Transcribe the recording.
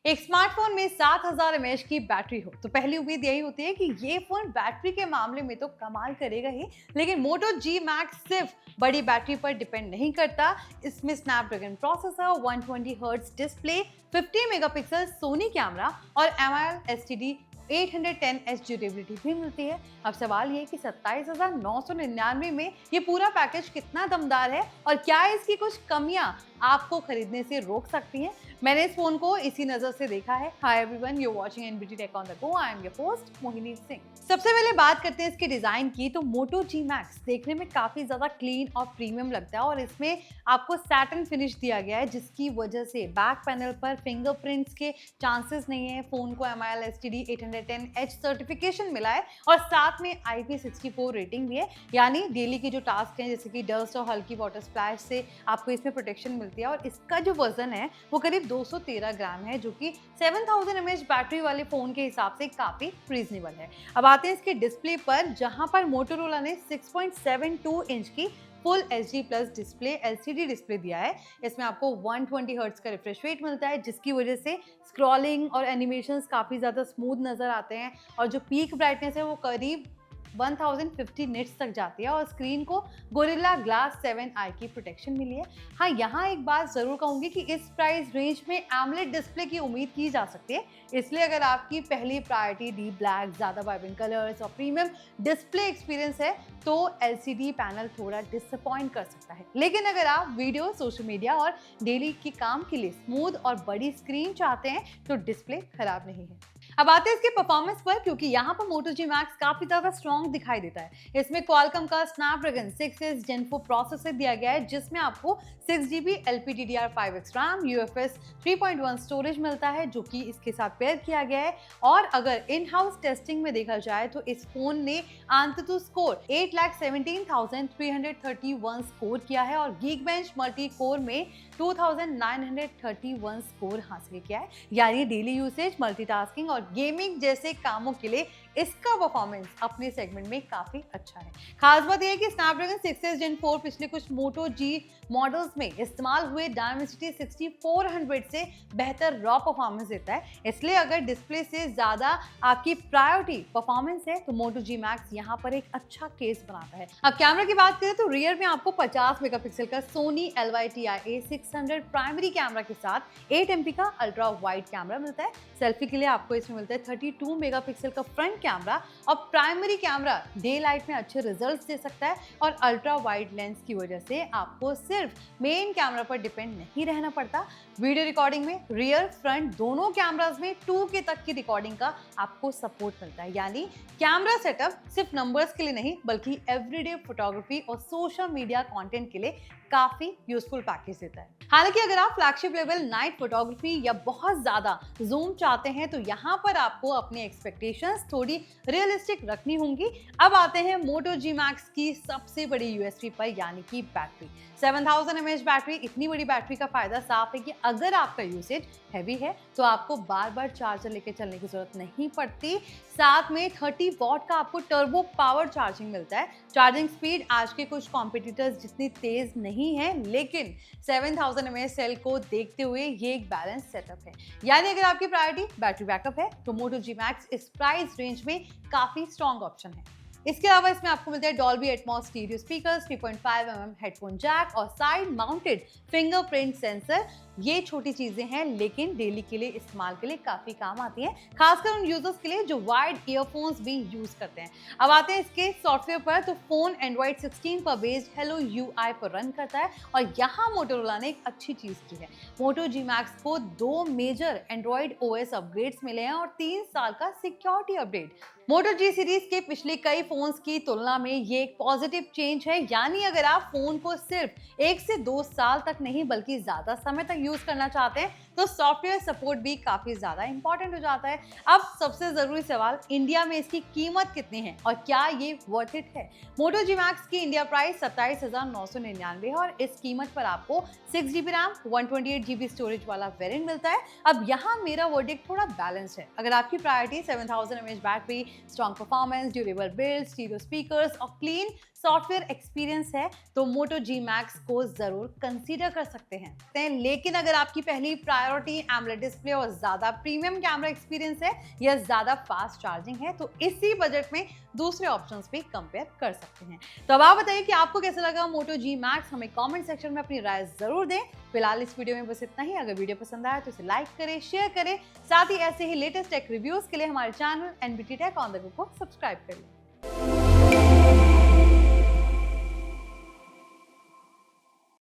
एक स्मार्टफोन में 7000 mAh की बैटरी हो तो पहली उम्मीद यही होती है कि ये फोन बैटरी के मामले में तो कमाल करेगा ही। लेकिन मोटो जी मैक्स सिर्फ बड़ी बैटरी पर डिपेंड नहीं करता। इसमें Snapdragon processor, 120 hertz display, 50 megapixel Soni camera और MIL एसटीडी 810H ड्यूरेबिलिटी भी मिलती है। अब सवाल ये कि 27,999 में ये पूरा पैकेज कितना दमदार है और क्या इसकी कुछ कमियां आपको खरीदने से रोक सकती हैं। मैंने इस फोन को इसी नजर से देखा है। Hi everyone, you watching NBT tech on the go. I am your host Mohini Singh. सबसे पहले बात करते हैं इसके डिजाइन की। तो मोटो जी मैक्स देखने में काफी ज्यादा क्लीन और प्रीमियम लगता है और इसमें आपको सैटिन फिनिश दिया गया है, जिसकी वजह से बैक पैनल पर फिंगरप्रिंट्स के चांसेस नहीं है। फोन को MIL STD 810H सर्टिफिकेशन मिला है और साथ में IP64 रेटिंग भी है, यानी डेली के जो टास्क हैं जैसे कि डस्ट और हल्की वाटर स्प्लैश से आपको इसमें प्रोटेक्शन मिलती है। और इसका जो वजन है वो करीब 213 ग्राम है, जो कि 7000 mAh बैटरी वाले फोन के हिसाब से काफी रीजनेबल है। अब आते हैं इसके डिस्प्ले पर, जहां पर मोटोरोला ने 6.72 इंच की full HD plus display LCD display दिया है। इसमें आपको 120 हर्ट्ज का रिफ्रेश रेट मिलता है, जिसकी वजह से स्क्रॉलिंग और एनिमेशंस काफ़ी ज़्यादा स्मूथ नज़र आते हैं और जो पीक ब्राइटनेस है वो करीब 1050 निट्स तक जाती है और स्क्रीन को गोरिल्ला ग्लास 7i की प्रोटेक्शन मिली है। हाँ, यहाँ एक बात ज़रूर कहूँगी कि इस प्राइस रेंज में AMOLED डिस्प्ले की उम्मीद की जा सकती है, इसलिए अगर आपकी पहली प्रायोरिटी डीप ब्लैक, ज़्यादा वाइब्रेंट कलर्स और प्रीमियम डिस्प्ले एक्सपीरियंस है तो LCD पैनल थोड़ा डिसअपॉइंट कर सकता है। लेकिन अगर आप वीडियो, सोशल मीडिया और डेली के काम के लिए स्मूथ और बड़ी स्क्रीन चाहते हैं तो डिस्प्ले खराब नहीं है। अब आते हैं इसके परफॉर्मेंस पर, क्योंकि यहाँ पर मोटो जी मैक्स काफी ज्यादा स्ट्रॉन्ग दिखाई देता है। इसमें क्वालकॉम का स्नैपड्रैगन 6s Gen 4 प्रोसेसर दिया गया है, जिसमें आपको 6GB LPDDR5X RAM, UFS 3.1 storage मिलता है, जो कि इसके साथ पेयर किया गया है। और अगर इन हाउस टेस्टिंग में देखा जाए तो इस फोन ने AnTuTu स्कोर 8,17,331 स्कोर किया है और Geekbench मल्टी कोर में 2,931 स्कोर हासिल किया है, यानी डेली यूसेज, मल्टीटास्किंग और गेमिंग जैसे कामों के लिए इसका परफॉर्मेंस अपने सेगमेंट में काफी अच्छा है। खास बात यह है कि स्नैपड्रैगन 6s Gen 4 पिछले कुछ मोटो जी मॉडल्स में इस्तेमाल हुए Dimensity 6400 से बेहतर रॉ परफॉर्मेंस देता है। इसलिए अगर डिस्प्ले से ज्यादा आपकी प्रायोरिटी परफॉर्मेंस है तो मोटो जी मैक्स यहाँ पर एक अच्छा केस बनाता है। अब कैमरा की बात करें तो रियर में आपको 50 मेगापिक्सल का सोनी LYTI-A600 प्राइमरी कैमरा के साथ 8 MP का अल्ट्रा वाइड कैमरा मिलता है। सेल्फी के लिए आपको इसमें मिलता है 32 मेगापिक्सल का फ्रंट कैमरा और प्राइमरी कैमरा डे लाइट में अच्छे रिजल्ट्स दे सकता है और अल्ट्रा वाइड लेंस की वजह से आपको सिर्फ मेन कैमरा पर डिपेंड नहीं रहना पड़ता। वीडियो रिकॉर्डिंग में रियर फ्रंट दोनों कैमरास में 2K तक की रिकॉर्डिंग का आपको सपोर्ट मिलता है, यानी कैमरा सेटअप सिर्फ नंबर्स के लिए नहीं बल्कि एवरीडे फोटोग्राफी और सोशल मीडिया कंटेंट के लिए काफी यूजफुल पैकेज देता है। हालांकि अगर आप फ्लैगशिप लेवल नाइट फोटोग्राफी या बहुत ज्यादा जूम चाहते हैं तो यहाँ पर आपको अपनी एक्सपेक्टेशंस थोड़ी रियलिस्टिक रखनी होंगी। अब आते हैं मोटो जी मैक्स की सबसे बड़ी यूएसपी पर, यानी कि बैटरी। 7000 mAh बैटरी, इतनी बड़ी बैटरी का फायदा साफ है कि अगर आपका यूसेज हैवी है तो आपको बार बार चार्जर लेके चलने की जरूरत नहीं पड़ती। साथ में 30 वॉट का आपको टर्बो पावर चार्जिंग मिलता है। चार्जिंग स्पीड आज के कुछ कॉम्पिटिटर्स जितनी तेज नहीं है, लेकिन 7000 mAh सेल को देखते हुए ये एक बैलेंस सेटअप है, यानी अगर आपकी प्रायोरिटी बैटरी बैकअप है तो मोटो जी मैक्स इस प्राइस रेंज में काफी स्ट्रॉन्ग ऑप्शन है। इसके अलावा इसमें आपको मिलता है Dolby Atmos stereo speakers, 3.5mm headphone jack और साइड माउंटेड फिंगरप्रिंट सेंसर। ये छोटी चीजें हैं लेकिन डेली के लिए इस्तेमाल के लिए काफी काम आती हैं, खासकर उन यूजर्स के लिए जो वाइड ईयरफोन्स भी यूज करते हैं। अब आते हैं इसके सॉफ्टवेयर पर, तो फोन एंड्रॉइड 16 पर बेस्ड हेलो UI पर रन करता है और यहाँ मोटोरोला ने एक अच्छी चीज की है। मोटो जी मैक्स को 2 मेजर एंड्रॉइड OS अपग्रेड्स मिले हैं और 3 साल का सिक्योरिटी अपडेट। मोटो जी सीरीज के पिछले कई फोन्स की तुलना में ये एक पॉजिटिव चेंज है, यानी अगर आप फोन को सिर्फ 1 से 2 साल तक नहीं बल्कि ज्यादा समय तक यूज करना चाहते हैं तो सॉफ्टवेयर सपोर्ट भी काफी ज्यादा इंपॉर्टेंट हो जाता है। अब सबसे जरूरी सवाल, इंडिया में इसकी कीमत कितनी है और क्या ये वर्थ इट है? मोटो जी मैक्स की इंडिया प्राइस 27,999 है और इस कीमत पर आपको 6GB रैम, 128GB स्टोरेज वाला वेरिएंट मिलता है। अब यहाँ मेरा वर्डिक्ट थोड़ा बैलेंस है। अगर आपकी priority 7000 mAh battery, strong performance, durable build, stereo speakers और क्लीन सॉफ्टवेयर एक्सपीरियंस है तो मोटो जी मैक्स को जरूर कंसीडर कर सकते हैं। लेकिन अगर आपकी पहली प्रायोरिटी क्लैरिटी, एमोलेड डिस्प्ले और ज्यादा प्रीमियम कैमरा एक्सपीरियंस है या ज्यादा फास्ट चार्जिंग है, तो इसी बजट में दूसरे ऑप्शंस भी कंपेयर कर सकते हैं। तो अब आप बताइए कि आपको कैसा लगा Moto G Max, हमें कमेंट सेक्शन में अपनी राय जरूर दें। फिलहाल इस वीडियो में बस इतना ही। अगर वीडियो पसंद आया तो इसे लाइक करें, शेयर करें, साथ ही ऐसे ही लेटेस्ट टेक रिव्यूज के लिए हमारे channel NBT Tech on the Go को सब्सक्राइब करें।